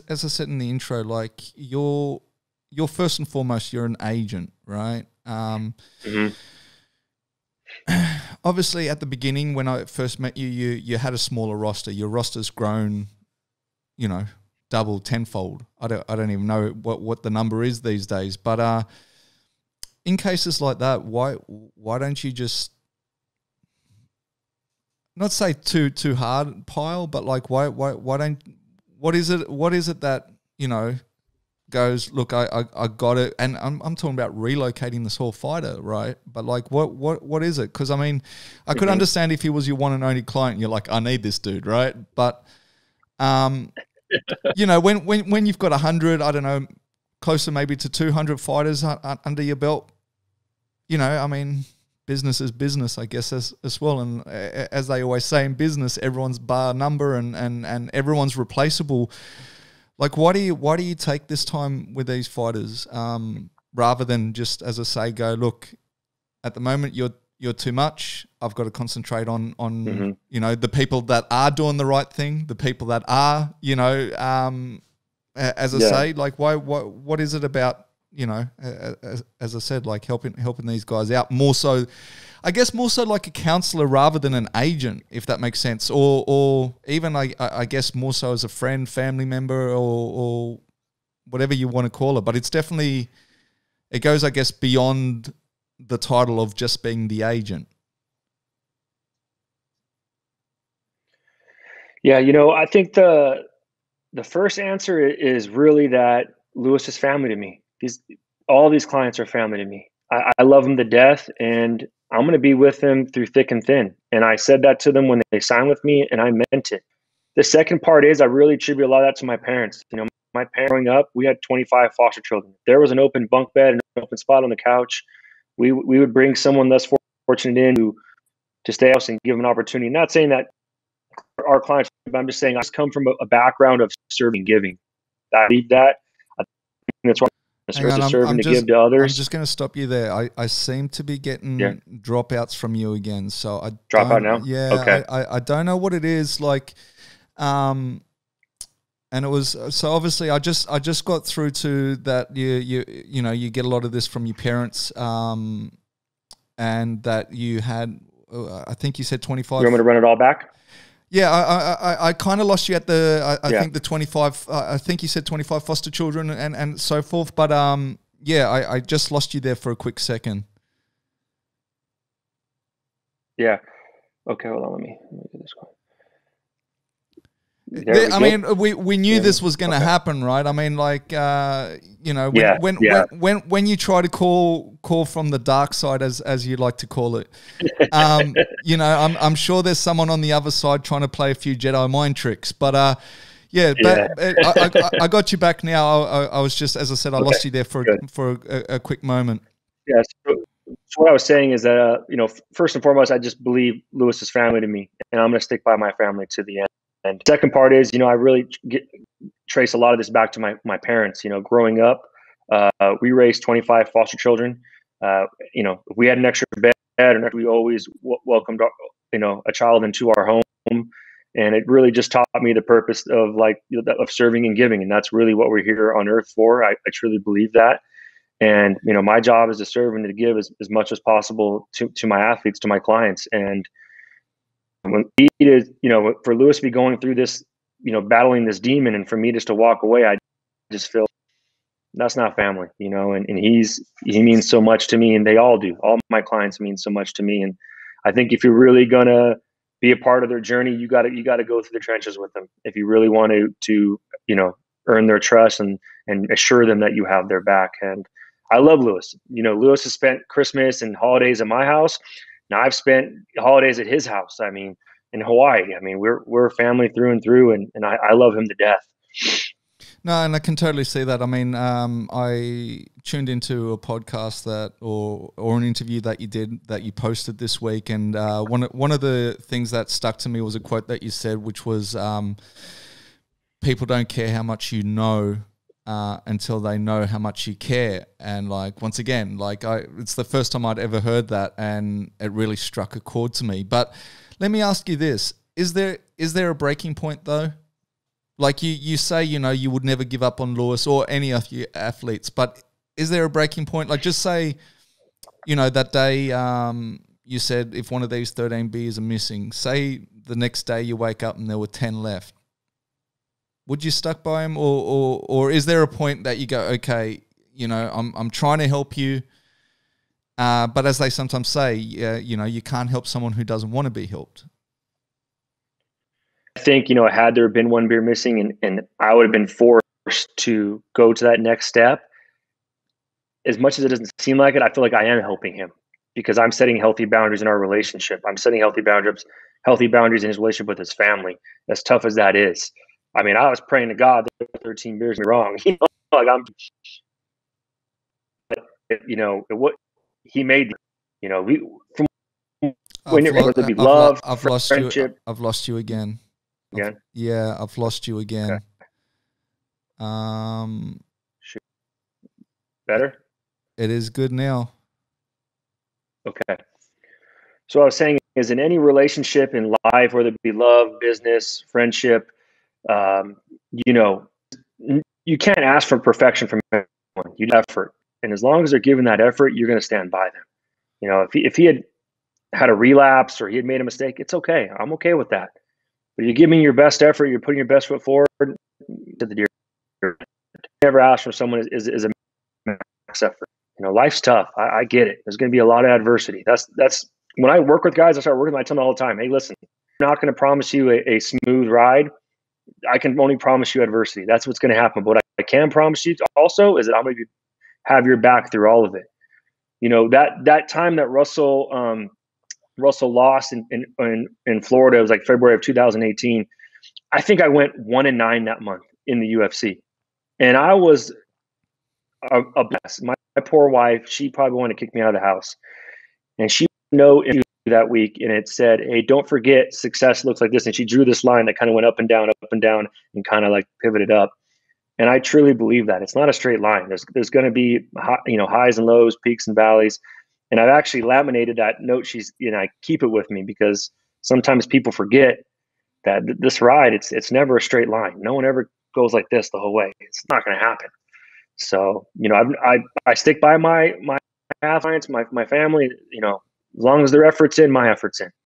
as I said in the intro, like you're first and foremost, you're an agent, right? Obviously, at the beginning when I first met you, you had a smaller roster. Your roster's grown, double, tenfold. I don't even know what the number is these days. But in cases like that, why don't you just not say too hard pile, but like why don't, what is it that goes, look, I got it, and I'm talking about relocating this whole fighter, right? But like what is it? Because I mean, I could understand if he was your one and only client, you're like, I need this dude, right? But when you've got 100, I don't know, closer maybe to 200 fighters under your belt, I mean, business is business, I guess, as well. And as they always say in business, everyone's bar number and everyone's replaceable. Like, why do you take this time with these fighters rather than just, as I say, go, look, at the moment you're too much. I've got to concentrate on the people that are doing the right thing, the people that are, as I say, like what is it about, as I said, like helping these guys out more so, I guess more so like a counselor rather than an agent, if that makes sense, or even I guess more so as a friend, family member, or whatever you want to call it. But it's definitely, it goes, I guess, beyond the title of just being the agent. Yeah, I think the first answer is really that Lewis is family to me. All these clients are family to me. I love them to death, and I'm going to be with them through thick and thin. And I said that to them when they signed with me, and I meant it. The second part is I really attribute a lot of that to my parents. My parents growing up, we had 25 foster children. There was an open bunk bed, an open spot on the couch. We would bring someone less fortunate in to stay house and give them an opportunity. Not saying that our clients, but I'm just saying I just come from a background of serving, giving. I believe that. I think that's why to serve and to give to others. I'm just going to stop you there. I seem to be getting dropouts from you again. So I drop out now. Yeah. Okay. I don't know what it is like. And it was, so obviously I just got through to that you get a lot of this from your parents, and that you had, I think you said 25. You want me to run it all back? Yeah, I kind of lost you at the, I think the 25, I think you said 25 foster children and so forth. But I just lost you there for a quick second. Yeah. Okay, hold on, let me do this one. I mean, we knew this was going to happen, right? I mean, like, when you try to call from the dark side, as you like to call it, I'm sure there's someone on the other side trying to play a few Jedi mind tricks. But I got you back now. I was just, as I said, I lost you there for a quick moment. Yeah. So what I was saying is that first and foremost, I just believe Lewis is family to me, and I'm going to stick by my family to the end. And the second part is, I really trace a lot of this back to my parents. Growing up, we raised 25 foster children. If we had an extra bed, we always welcomed, a child into our home. And it really just taught me the purpose of of serving and giving. And that's really what we're here on earth for. I truly believe that. And, my job is to serve and to give as much as possible to my athletes, to my clients. And when for Lewis to be going through this, battling this demon, and for me just to walk away, I just feel that's not family, and he means so much to me, and they all do. All my clients mean so much to me. And I think if you're really gonna be a part of their journey, you got to go through the trenches with them. If you really want to earn their trust and assure them that you have their back. And I love Lewis. Lewis has spent Christmas and holidays at my house. Now I've spent holidays at his house. I mean, in Hawaii. I mean, we're family through and through, and I love him to death. No, and I can totally see that. I mean, I tuned into a podcast or an interview that you did, that you posted this week, and one of the things that stuck to me was a quote that you said, which was, "People don't care how much you know until they know how much you care." And once again, it's the first time I'd ever heard that, and it really struck a chord to me. But let me ask you this: is there a breaking point though Like you say, you know, you would never give up on Lewis or any of your athletes, but is there a breaking point? Like just say, you know, that day you said if one of these 13 beers are missing, say the next day you wake up and there were 10 left. Would you stuck by him, or is there a point that you go, okay, you know, I'm trying to help you, but as they sometimes say, you know, you can't help someone who doesn't want to be helped. I think, you know, had there been one beer missing and I would have been forced to go to that next step, as much as it doesn't seem like it, I feel like I am helping him because I'm setting healthy boundaries in our relationship. I'm setting healthy boundaries in his relationship with his family, as tough as that is. I mean, I was praying to God that 13 beers me wrong. You know, like you know, what he made, you know, from when you're able to be love, I've friendship. I've lost you again. Again? I've lost you again. Okay. Better? It is good now. Okay. So what I was saying is in any relationship in life, whether it be love, business, friendship, you know, you can't ask for perfection from anyone. You need effort. And as long as they're giving that effort, you're going to stand by them. You know, if he had a relapse or he had made a mistake, it's okay. I'm okay with that. But you're giving your best effort, you're putting your best foot forward to the deer. Never ask for someone is a max effort. You know, life's tough. I get it. There's going to be a lot of adversity. That's when I work with guys, I start working with them, I tell them all the time, hey, listen, I'm not going to promise you a smooth ride. I can only promise you adversity. That's what's going to happen. But what I can promise you also is that I'm going to have your back through all of it. You know, that time that Russell lost in Florida, it was like February of 2018. I think I went 1-9 that month in the UFC. And I was a mess. My poor wife, she probably wanted to kick me out of the house. And she no interview that week, and it said, hey, don't forget success looks like this. And she drew this line that kind of went up and down, and kind of like pivoted up. And I truly believe that. It's not a straight line. There's going to be highs and lows, peaks and valleys. And I've actually laminated that note. I keep it with me because sometimes people forget that this ride, it's never a straight line. No one ever goes like this the whole way. It's not going to happen. So, you know, I stick by my athletes, my family, you know, as long as their effort's in, my effort's in.